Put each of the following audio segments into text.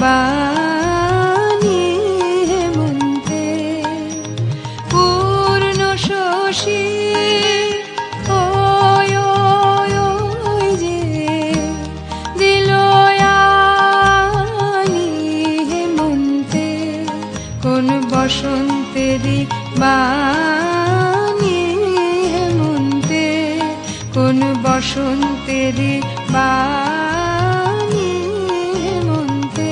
বাণী হেমন্তে পূর্ণ শশী ওই যে দিল আনি হেমন্তে কোন বসন্তেরই বাণী হেমন্তে কোন বসন্তেরই বাণী হেমন্তে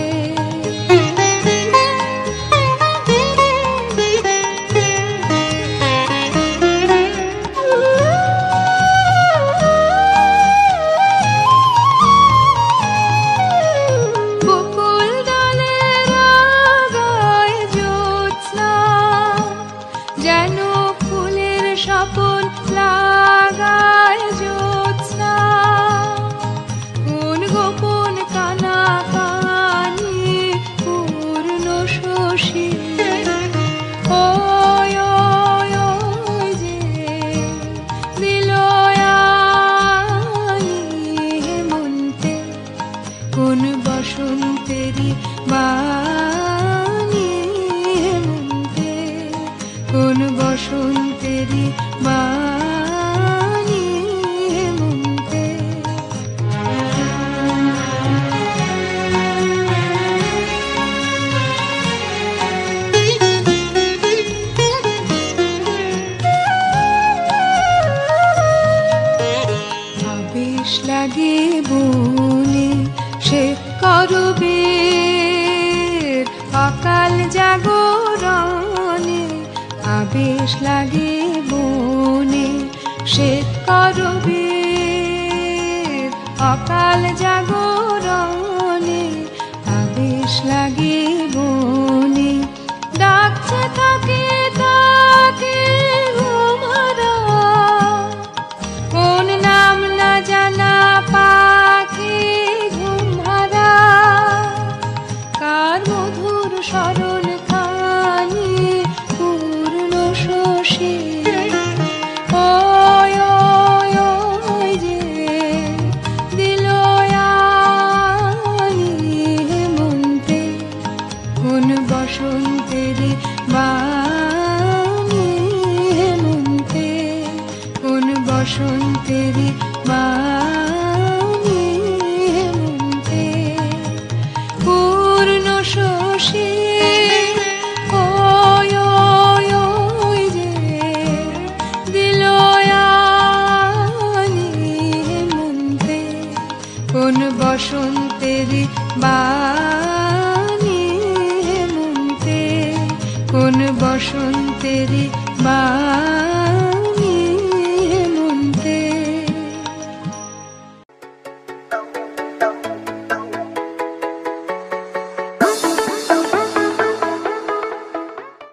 বকুল ডালের আগায় জ্যোৎস্না যেন ফুলের স্বপন লাগায় জ্যোৎস্না কোন গোপন কানাকানি পূর্ণ শশী ওই যে দিল আনি হেমন্তে কোন বসন্তেরই বাণী হেমন্তে কোন বসন্তেরই বাণী হেমন্তে আবেশ লাগে বনে সে করবের অকাল জাগরণে আবেশ লাগে বনে সে করবের অকাল জাগরণে আবেশ লাগে বনে ডাকছে থাকে তাকে ঘুমহারা কোন নাম না জানা পাখি ঘুমহারা কার মধুর স্মরণ খানি পূর্ণ শশী ওই যে দিল আনি হেমন্তে কোন বসন্তেরই বাণী হেমন্তে কোন বসন্তেরই বাণী হেমন্তে পূর্ণ শশী ওই যে দিল আনি হেমন্তে কোন বসন্তেরই বাণী